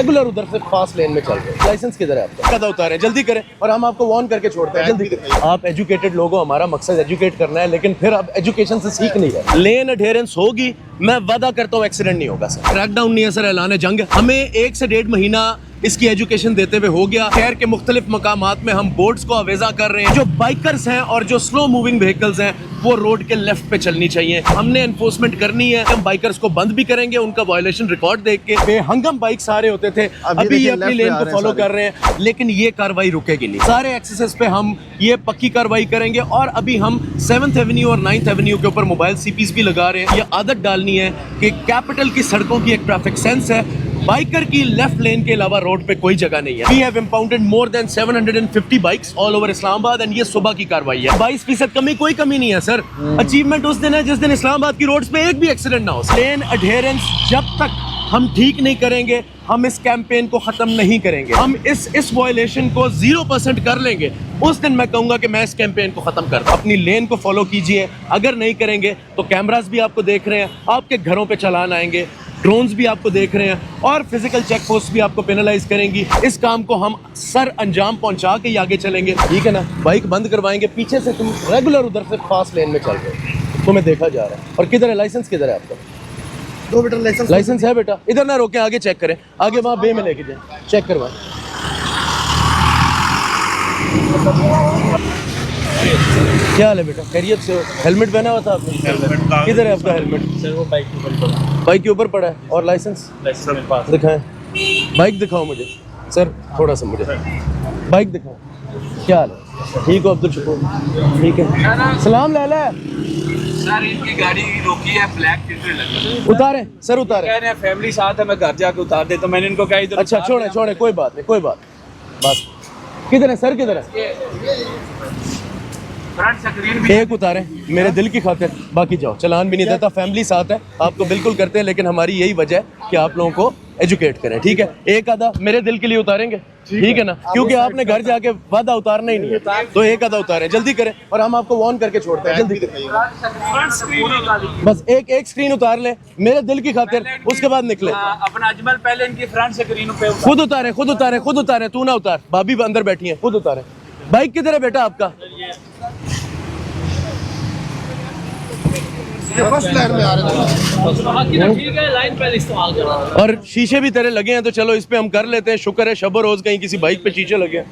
Regular उधर से fast lane में चल रहे हैं। लाइसेंस किधर है आपका? कदा उतारें, जल्दी करें और हम आपको वार्न करके छोड़ते हैं। जल्दी करें। आप एजुकेटेड लोग हो, हमारा मकसद एजुकेट करना है, लेकिन फिर आप एजुकेशन से सीख नहीं रहे। लेन अडेरेंस होगी, मैं वादा करता हूँ एक्सीडेंट नहीं होगा सर। क्रैकडाउन नहीं है सर, ऐलान जंग है। हमें 1 से 1.5 महीना इसकी एजुकेशन देते हुए हो गया। शहर के मुख्तलिफ मकामात में हम बोर्ड्स को अवेजा कर रहे हैं। जो बाइकर्स हैं और जो स्लो मूविंग व्हीकल्स हैं वो रोड के लेफ्ट पे चलनी चाहिए। हमने एनफोर्समेंट करनी है। हम बाइकर्स को बंद भी करेंगे, उनका वायलेशन रिकॉर्ड देख के। बेहंगम बाइक सारे होते थे, अभी ये अपनी लेन को फॉलो कर रहे हैं, लेकिन ये कार्रवाई रुकेगी नहीं। सारे एक्सेसेस पे हम ये पक्की कार्रवाई करेंगे। और अभी हम 7th एवेन्यू और 9th एवेन्यू के ऊपर मोबाइल सीपीस भी लगा रहे हैं। ये आदत डालनी है कि कैपिटल की सड़कों की एक ट्रैफिक सेंस है, बाइकर की लेफ्ट लेन के अलावा रोड पे कोई जगह नहीं है। We have impounded more than 750 bikes all over Islamabad and ये सुबह की कार्रवाई है। 22% कमी, कोई कमी नहीं है सर। अचीवमेंट उस दिन है जिस दिन इस्लामाबाद की रोड्स पे एक भी एक्सीडेंट ना हो। लेन अडेरेंस जब तक हम ठीक नहीं करेंगे, हम इस कैंपेन को खत्म नहीं करेंगे। हम इस वायलेशन को 0% कर लेंगे, उस दिन मैं कहूंगा कि मैं इस कैंपेन को खत्म कर दूं। अपनी लेन को फॉलो कीजिए। अगर नहीं करेंगे तो कैमरास भी आपको देख रहे हैं, आपके घरों पे चालान आएंगे, ड्रोन्स भी आपको देख रहे हैं और फिजिकल चेक पोस्ट भी आपको पेनलाइज करेंगी। इस काम को हम सर अंजाम पहुंचा के ही आगे चलेंगे, ठीक है ना। बाइक बंद करवाएंगे, पीछे से तुम रेगुलर उधर से फास्ट लेन में चल रहे हो, तुम्हें देखा जा रहा है। और किधर है लाइसेंस? किधर है आपका? 2 मीटर लाइसेंस है बेटा? इधर ना रोके, आगे चेक करें, आगे वहाँ बे में लेके जाए, चेक करवाएं। क्या हाल है बेटा? खैरियत से हो? हेलमेट पहना हुआ था आपने? किधर है आपका हेलमेट? सर वो बाइक के ऊपर पड़ा है। बाइक के ऊपर पड़ा है। और लाइसेंस मेरे पास दिखाएं। बाइक दिखाओ मुझे सर, थोड़ा सा मुझे बाइक दिखाओ। क्या हाल है? ठीक हो अब्दुल शकूर? ठीक है। सलाम लाला। सर इनकी गाड़ी रोकी है, ब्लैक टिकट लगी। उतारे सर, उतारे। कह रहे हैं फैमिली साथ है, मैं घर जाके उतार देता हूं। मैंने इनको कहा इधर अच्छा छोड़े छोड़े, कोई बात नहीं, कोई बात। किधर है सर? किधर है? फ्रंट स्क्रीन भी एक उतारे मेरे दिल की खातिर, बाकी जाओ। चलान भी नहीं देता, फैमिली साथ है, आपको बिल्कुल करते हैं, लेकिन हमारी यही वजह है कि आप लोगों को एजुकेट करें, ठीक है। एक आधा मेरे दिल के लिए उतारेंगे, ठीक है ना, क्योंकि आपने घर जाके वादा उतारना ही नहीं है, तो एक आधा उतारें, जल्दी करें और हम आपको वार्न करके छोड़ते हैं। जल्दी करें, बस एक स्क्रीन उतार ले मेरे दिल की खातिर, उसके बाद निकले। अपना अजमल पहले इनकी फ्रंट स्क्रीन पे खुद उतारे, तू ना उतार, भाभी अंदर बैठी है, खुद उतारे। बाइक किधर है बेटा आपका? फर्स्ट लाइन में आ रहे थे। ठीक है, लाइन पहले इस्तेमाल करो। और शीशे भी तेरे लगे हैं, तो चलो इस पे हम कर लेते हैं। शुक्र है शब रोज कहीं किसी बाइक पे शीशे लगे हैं,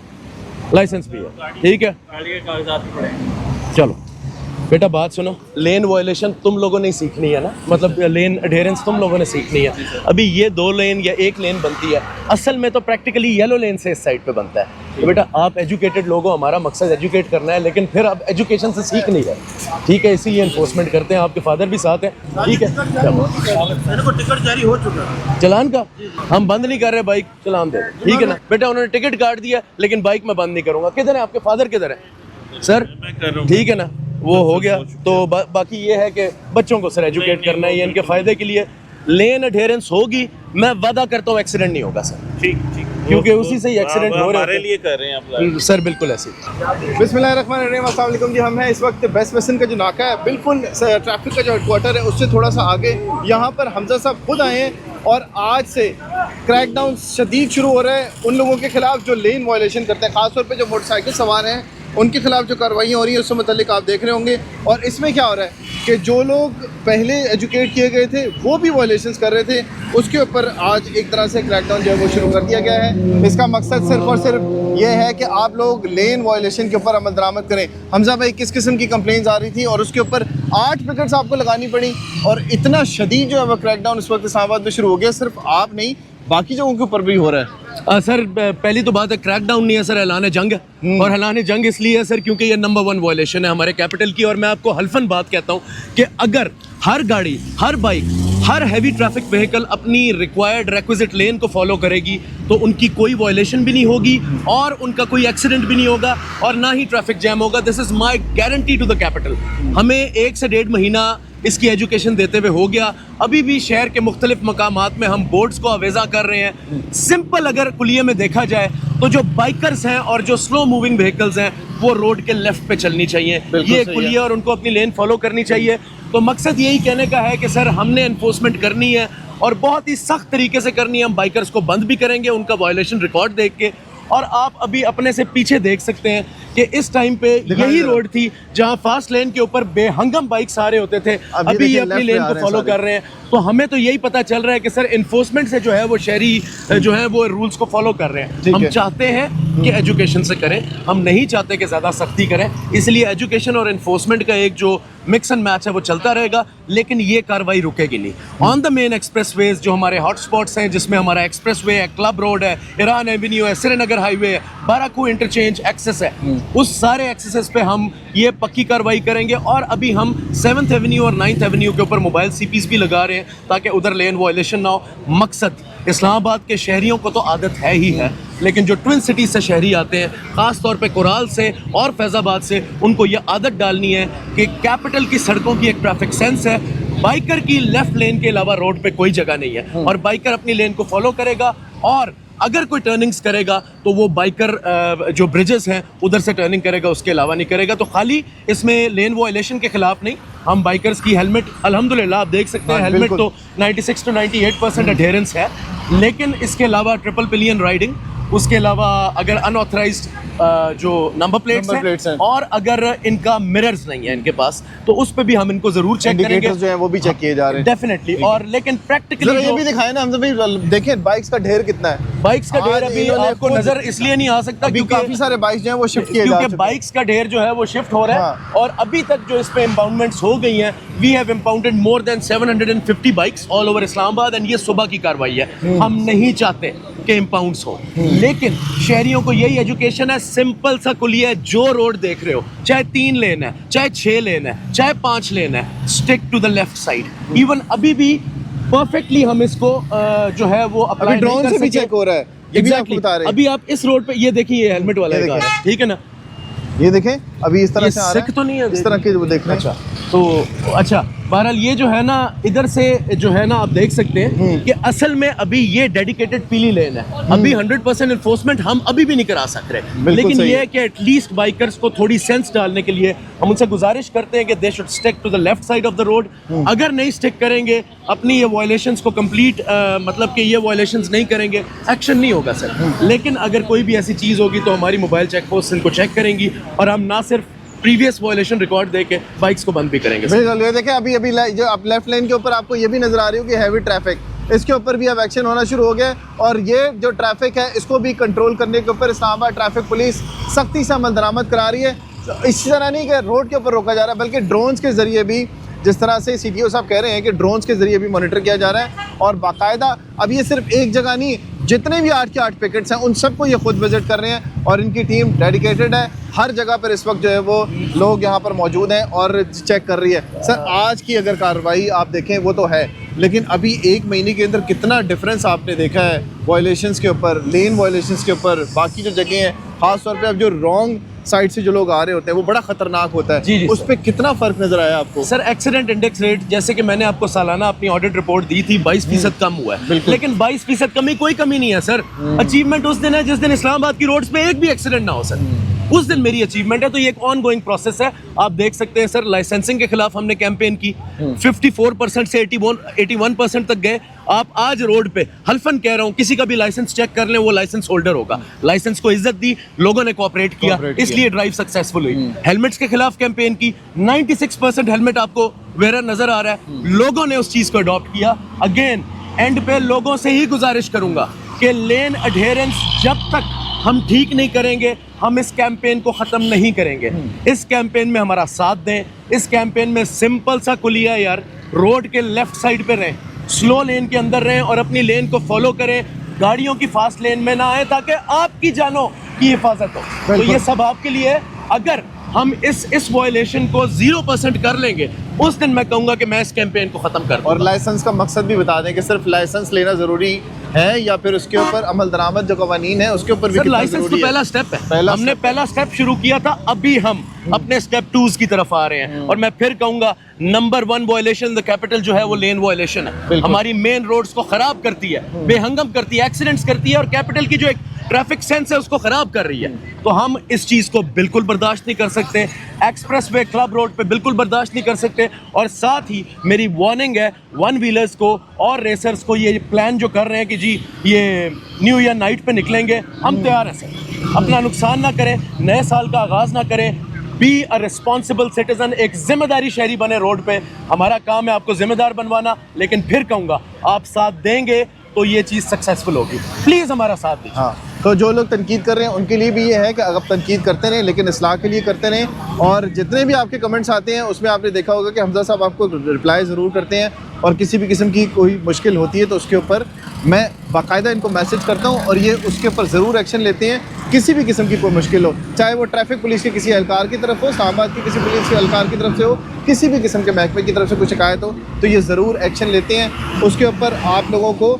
लाइसेंस भी है, ठीक है। गाड़ी के कागजात भी पड़े हैं। चलो बेटा बात सुनो, लेन वायलेशन तुम लोगों ने सीखनी है ना, मतलब लेन अडेरेंस तुम लोगों ने सीखनी है। अभी ये 2 लेन या 1 लेन बनती है, असल में तो प्रैक्टिकली येलो लेन से इस साइड पे बनता है। तो बेटा आप एजुकेटेड लोग हो, हमारा मकसद एजुकेट करना है, लेकिन फिर आप एजुकेशन से सीख नहीं रहे, ठीक है। इसीलिए इन्फोर्समेंट करते हैं, आपके फादर भी साथ हैं, ठीक है। मेरे को टिकट जारी हो चुका है। चलान का हम बंद नहीं कर रहे, बाइक चलान दे, ठीक है ना बेटा। उन्होंने टिकट काट दिया, लेकिन बाइक मैं बंद नहीं करूंगा। किधर है आपके फादर? किधर है सर? ठीक है ना, वो हो गया। तो बाकी ये है कि बच्चों को सर एजुकेट करना है, ये इनके फायदे के लिए। लेन अडेरेंस होगी, मैं वादा करता हूँ एक्सीडेंट नहीं होगा सर, ठीक, क्योंकि उसी से ही एक्सीडेंट हो रहे हमारे हैं। लिए कर रहे हैं आप सर बिल्कुल ऐसे। बिस्मिल्लाहिर्रहमानिर्रहीम, अस्सलाम वालेकुम जी। हम हैं इस वक्त बेस्ट वेस्टर्न का जो नाका है, बिल्कुल ट्रैफिक का जो हेडक्वार्टर है उससे थोड़ा सा आगे। यहाँ पर हमजा साहब खुद आए हैं और आज से क्रैकडाउन शदीद शुरू हो रहा है उन लोगों के खिलाफ जो लेन वायलेशन करते हैं, खासतौर पे जो मोटरसाइकिल सवार हैं उनके खिलाफ जो कार्रवाइयाँ हो रही हैं उससे मुतल्लिक आप देख रहे होंगे। और इसमें क्या हो रहा है कि जो लोग पहले एजुकेट किए गए थे वो भी वायलेशंस कर रहे थे, उसके ऊपर आज एक तरह से क्रैकडाउन जो है वो शुरू कर दिया गया है। इसका मकसद सिर्फ और सिर्फ ये है कि आप लोग लेन वायलेशन के ऊपर अमल दरामद करें। हमजा भाई किस किस्म की कंप्लेंट्स आ रही थी और उसके ऊपर 8 विकेट्स आपको लगानी पड़ी, और इतना शदीद जो है वो क्रैकडाउन इस वक्त इस्लामाबाद में शुरू हो गया। सिर्फ आप नहीं, बाकी जगहों के ऊपर भी हो रहा है। सर पहली तो बात है क्रैकडाउन नहीं है सर, ऐलान जंग है। और ऐलान जंग इसलिए है सर क्योंकि ये नंबर 1 वायलेशन है हमारे कैपिटल की। और मैं आपको हल्फन बात कहता हूँ कि अगर हर गाड़ी, हर बाइक, हर हैवी ट्रैफिक व्हीकल अपनी रिक्वायर्ड रिक्विजिट लेन को फॉलो करेगी तो उनकी कोई वायलेशन भी नहीं होगी और उनका कोई एक्सीडेंट भी नहीं होगा और ना ही ट्रैफिक जैम होगा। This is my guarantee to the capital. हमें 1 से 1.5 महीना इसकी एजुकेशन देते हुए हो गया। अभी भी शहर के मुख्तलिफ मकामात में हम बोर्ड्स को अवेजा कर रहे हैं। सिंपल अगर कुलिये में देखा जाए तो जो बाइकर्स हैं और जो स्लो मूविंग व्हीकल्स हैं वो रोड के लेफ्ट पे चलनी चाहिए, ये कुलिये, और उनको अपनी लेन फॉलो करनी चाहिए। तो मकसद यही कहने का है कि सर हमने एनफोर्समेंट करनी है और बहुत ही सख्त तरीके से करनी है। हम बाइकर्स को बंद भी करेंगे उनका वायलेशन रिकॉर्ड देख के। और आप अभी अपने से पीछे देख सकते हैं कि इस टाइम पे यही रोड थी जहां फास्ट लेन के ऊपर बेहंगम बाइक्स आ रहे होते थे, अभी ये अपनी लेन को फॉलो कर रहे हैं। तो हमें तो यही पता चल रहा है कि सर इन्फोर्समेंट से जो है वो शहरी जो है वो रूल्स को फॉलो कर रहे हैं। हम चाहते हैं कि एजुकेशन से करें, हम नहीं चाहते कि ज़्यादा सख्ती करें, इसलिए एजुकेशन और इन्फोर्समेंट का एक जो मिक्स एंड मैच है वो चलता रहेगा, लेकिन ये कार्रवाई रुकेगी नहीं। ऑन द मेन एक्सप्रेसवेज जो हमारे हॉटस्पॉट्स हैं, जिसमें हमारा एक्सप्रेसवे है, क्लब रोड है, ईरान एवेन्यू है, श्रीनगर हाईवे है, बाराकू इंटरचेंज एक्सेस है, उस सारे एक्सेसेस पे हम ये पक्की कार्रवाई करेंगे। और अभी हम 7th एवेन्यू और 9th एवेन्यू के ऊपर मोबाइल सीपीज भी लगा रहे हैं ताकि उधर लेन वायलेशन ना हो। मकसद इस्लामाबाद के शहरियों को तो आदत है ही है, लेकिन जो ट्विन सिटीज़ से शहरी आते हैं, ख़ास तौर पे कोराल से और फैज़ाबाद से, उनको ये आदत डालनी है कि कैपिटल की सड़कों की एक ट्रैफिक सेंस है। बाइकर की लेफ्ट लेन के अलावा रोड पे कोई जगह नहीं है और बाइकर अपनी लेन को फॉलो करेगा। और अगर कोई टर्निंग्स करेगा तो वो बाइकर जो ब्रिजेस हैं उधर से टर्निंग करेगा, उसके अलावा नहीं करेगा। तो खाली इसमें लेन वायलेशन के खिलाफ नहीं, हम बाइकर्स की हेलमेट अल्हम्दुलिल्लाह आप देख सकते हैं हेलमेट तो 96 to 98% अडेरेंस है, लेकिन इसके अलावा ट्रिपल पिलियन राइडिंग, उसके अलावा अगर अनऑथराइज्ड जो नंबर प्लेट्स हैं और अगर इनका मिरर्स नहीं है इनके पास, तो उस पे भी हम इनको जरूर चेक करेंगे, जो है वो भी चेक किए जा रहे हैं डेफिनेटली। और लेकिन प्रैक्टिकली ये भी दिखाए ना हमसे भाई, देखें बाइक्स का ढेर कितना है। बाइक्स का ढेर अभी आपको नजर इसलिए नहीं आ सकता क्योंकि काफी सारे बाइक्स जो हैं वो शिफ्ट किए जा चुके हैं, बाइक्स का ढेर जो है वो शिफ्ट हो रहा है। और अभी तक जो इस पे इंपाउंडमेंट्स हो गई हैं, we have impounded more than 750 bikes all over Islamabad and ये सुबह की कार्रवाई है। हम नहीं चाहते कि इंपाउंड्स हो, लेकिन शहरियों को यही एजुकेशन है, सिंपल सा कुलिया है, जो रोड देख रहे हो, चाहे 3 लेन है, चाहे 6 लेन है, चाहे 5 लेन है, stick to the left side. Even अभी भी परफेक्टली हम इसको जो है वो अप्लाई ड्रोन से भी चेक हो रहा है। एग्जैक्टली अभी आप इस रोड पे ये देखिए, ये हेलमेट वाला है, ठीक है ना, ये देखें अभी इस तरह से आ रहा है, तो नहीं है इस तरह के वो देख रहे हैं। तो अच्छा, बहरहाल ये जो है ना इधर से जो है ना आप देख सकते हैं कि असल में अभी ये डेडिकेटेड पीली लेन है। अभी 100% इन्फोर्समेंट हम अभी भी नहीं करा सक रहे, लेकिन ये है कि एटलीस्ट बाइकर्स को थोड़ी सेंस डालने के लिए हम उनसे गुजारिश करते हैं कि they should stick to the left side of the road. अगर नहीं स्टिक करेंगे, अपनी ये वायलेशंस को कंप्लीट मतलब कि ये वायलेशंस नहीं करेंगे, एक्शन नहीं होगा सर। लेकिन अगर कोई भी ऐसी चीज़ होगी तो हमारी मोबाइल चेक पोस्ट इनको चेक करेंगी और हम ना सिर्फ प्रीवियस वायलेशन रिकॉर्ड देके बाइक्स को बंद भी करेंगे। बिल्कुल, ये देखें अभी जो आप लेफ्ट लेन के ऊपर आपको ये भी नजर आ रही होगी हैवी ट्रैफिक, इसके ऊपर भी अब एक्शन होना शुरू हो गया। और ये जो ट्रैफिक है इसको भी कंट्रोल करने के ऊपर इस्लामाबाद ट्रैफिक पुलिस सख्ती से अमल दरामद करा रही है। इसी तरह नहीं कि रोड के ऊपर रोका जा रहा है, बल्कि ड्रोन्स के जरिए भी, जिस तरह से CTO साहब कह रहे हैं कि ड्रोन्स के जरिए भी मॉनिटर किया जा रहा है। और बाकायदा अब ये सिर्फ एक जगह नहीं, जितने भी 8 के 8 पैकेट्स हैं उन सबको ये खुद विजिट कर रहे हैं और इनकी टीम डेडिकेटेड है। हर जगह पर इस वक्त जो है वो लोग यहाँ पर मौजूद हैं और चेक कर रही है। सर आज की अगर कार्रवाई आप देखें वो तो है, लेकिन अभी 1 महीने के अंदर कितना डिफरेंस आपने देखा है वायलेशंस के ऊपर, लेन वायलेशंस के ऊपर। बाकी जो जगह हैं खास तौर पे अब जो रॉन्ग साइड से जो लोग आ रहे होते हैं वो बड़ा खतरनाक होता है, जी उस पर कितना फर्क नजर आया आपको? सर एक्सीडेंट इंडेक्स रेट जैसे कि मैंने आपको सालाना अपनी ऑडिट रिपोर्ट दी थी 22% कम हुआ है, लेकिन 22% कमी कोई कमी नहीं है सर। अचीवमेंट उस दिन है जिस दिन इस्लामाबाद की रोड्स पे एक भी एक्सीडेंट ना हो सर, उस दिन मेरी अचीवमेंट है। तो ये एक ऑन गोइंग प्रोसेस है। आप देख सकते हैं सर, लाइसेंसिंग के खिलाफ हमने कैंपेन की, 54% से 81% तक गए। आप आज रोड पे हल्फन कह रहा हूँ, किसी का भी लाइसेंस चेक कर लें, वो लाइसेंस होल्डर होगा। लाइसेंस को इज्जत दी, लोगों ने कोऑपरेट किया, इसलिए ड्राइव सक्सेसफुल हुई। हेलमेट्स के खिलाफ कैंपेन की, 96% हेलमेट आपको वेयर नजर आ रहा है, लोगों ने उस चीज को अडॉप्ट किया। अगेन एंड पे लोगों से ही गुजारिश करूंगा कि लेन अडेरेंस जब तक हम ठीक नहीं करेंगे, हम इस कैंपेन को ख़त्म नहीं करेंगे। इस कैंपेन में हमारा साथ दें। इस कैंपेन में सिंपल सा कुलिया यार, रोड के लेफ्ट साइड पे रहें, स्लो लेन के अंदर रहें और अपनी लेन को फॉलो करें, गाड़ियों की फास्ट लेन में ना आए ताकि आपकी जानों की हिफाजत हो। तो ये सब आपके लिए है। अगर हम इस वायलेशन को 0% कर लेंगे, उस दिन मैं कहूँगा कि मैं इस कैंपेन को ख़त्म कर दूंगा। और लाइसेंस का मकसद भी बता दें कि सिर्फ लाइसेंस लेना ज़रूरी है या फिर उसके ऊपर अमल दरामद जो कवानीन है उसके ऊपर भी लाइसेंस तो पहला स्टेप है। हमने पहला स्टेप शुरू किया था, अभी हम अपने स्टेप 2 की तरफ आ रहे हैं। और मैं फिर कहूंगा नंबर 1 वायलेशन द कैपिटल जो है वो लेन वायलेशन है। हमारी मेन रोड्स को खराब करती है, बेहंगम करती है, एक्सीडेंट्स करती है और कैपिटल की जो एक ट्रैफिक सेंस है उसको खराब कर रही है। तो हम इस चीज को बिल्कुल बर्दाश्त नहीं कर सकते। एक्सप्रेस वे क्लब रोड पे बिल्कुल बर्दाश्त नहीं कर सकते। और साथ ही मेरी वार्निंग है वन व्हीलर्स को और रेसर्स को, ये प्लान जो कर रहे हैं कि जी ये न्यू ईयर नाइट पे निकलेंगे, हम तैयार हैं सर। अपना नुकसान ना करें, नए साल का आगाज ना करें। बी अ रिस्पॉन्सिबल सिटीजन, एक जिम्मेदारी शहरी बने रोड पे। हमारा काम है आपको जिम्मेदार बनवाना, लेकिन फिर कहूंगा आप साथ देंगे तो ये चीज़ सक्सेसफुल होगी। प्लीज़ हमारा साथ दीजिए। हाँ, तो जो लोग तनकीद कर रहे हैं उनके लिए भी ये है कि अगर तनकीद करते रहें लेकिन इस्लाह के लिए करते रहें। और जितने भी आपके कमेंट्स आते हैं उसमें आपने देखा होगा कि हमजा साहब आपको रिप्लाई ज़रूर करते हैं और किसी भी किस्म की कोई मुश्किल होती है तो उसके ऊपर मैं बाकायदा इनको मैसेज करता हूँ और ये उसके ऊपर ज़रूर एक्शन लेते हैं। किसी भी किस्म की कोई मुश्किल हो, चाहे वो ट्रैफिक पुलिस के किसी एहलकार की तरफ हो, इस्लामाबाद की किसी पुलिस के एहलकार की तरफ से हो, किसी भी किस्म के महकमे की तरफ से कोई शिकायत हो तो ये ज़रूर एक्शन लेते हैं। उसके ऊपर आप लोगों को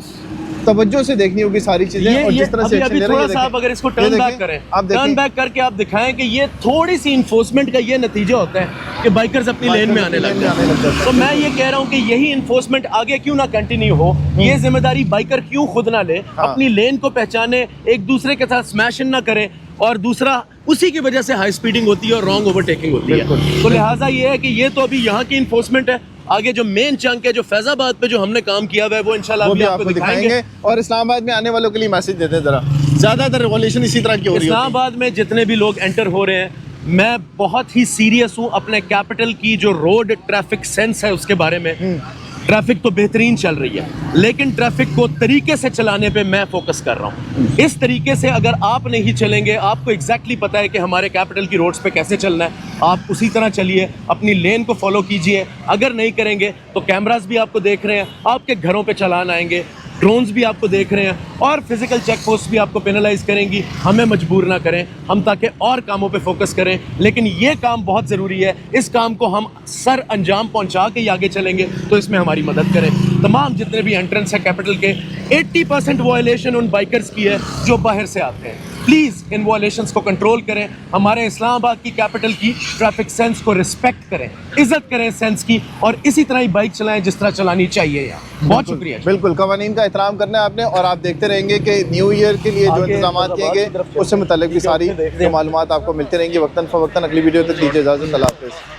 तवज्जो से देखनी होगी सारी चीजें। और जिस तरह से अभी थोड़ा सा आप अगर इसको टर्न बैक करें, टर्न बैक करके आप दिखाएं कि ये थोड़ी सी इन्फोर्समेंट का ये नतीजा होता है कि बाइकर्स अपनी लेन में आने लग जाते हैं। तो मैं ये कह रहा हूँ कि यही इन्फोर्समेंट आगे क्यों ना कंटिन्यू हो, ये जिम्मेदारी बाइकर क्यों खुद ना ले, अपनी लेन को पहचाने, एक दूसरे के साथ स्मैश इन ना करे। और दूसरा, उसी की वजह से हाई स्पीडिंग होती है और रॉन्ग ओवरटेकिंग होती है। तो लिहाजा ये है कि ये तो अभी यहाँ की इन्फोर्समेंट है। आगे जो मेन चंक है, जो फैजाबाद पे जो हमने काम किया हुआ है, वो इंशाल्लाह भी आपको दिखाएंगे। और इस्लामाबाद में आने वालों के लिए मैसेज देते हैं जरा, ज्यादातर रिवॉल्यूशन इसी तरह की हो रही है। इस्लामाबाद में जितने भी लोग एंटर हो रहे हैं, मैं बहुत ही सीरियस हूँ अपने कैपिटल की जो रोड ट्रैफिक सेंस है उसके बारे में। ट्रैफिक तो बेहतरीन चल रही है, लेकिन ट्रैफिक को तरीके से चलाने पे मैं फोकस कर रहा हूँ। इस तरीके से अगर आप नहीं चलेंगे, आपको एग्जैक्टली पता है कि हमारे कैपिटल की रोड्स पे कैसे चलना है, आप उसी तरह चलिए, अपनी लेन को फॉलो कीजिए। अगर नहीं करेंगे तो कैमरास भी आपको देख रहे हैं, आपके घरों पे चालान आएंगे, ड्रोन्स भी आपको देख रहे हैं और फिजिकल चेक पोस्ट भी आपको पेनलाइज करेंगी। हमें मजबूर ना करें, हम ताकि और कामों पे फोकस करें। लेकिन ये काम बहुत ज़रूरी है, इस काम को हम सर अंजाम पहुंचा के ही आगे चलेंगे, तो इसमें हमारी मदद करें। तमाम जितने भी एंट्रेंस है कैपिटल के, 80% वायलेशन उन बाइकर्स की है जो बाहर से आते हैं। प्लीज़ इन वायलेशंस को कंट्रोल करें। हमारे इस्लामाबाद की कैपिटल की ट्रैफिक सेंस को रिस्पेक्ट करें, इज्जत करें सेंस की, और इसी तरह ही बाइक चलाएं जिस तरह चलानी चाहिए। यहाँ बहुत शुक्रिया। बिल्कुल, कवानीन का एहतराम करना है आपने। और आप देखते रहेंगे कि न्यू ईयर के लिए जो इंतजाम किए गए उससे मुताल्लिक भी सारी मालूमात आपको मिलती रहेंगी वक्तन फ़वक्तन। अगली वीडियो तक दीजिए इजाज़त। अल्लाह हाफ़िज़।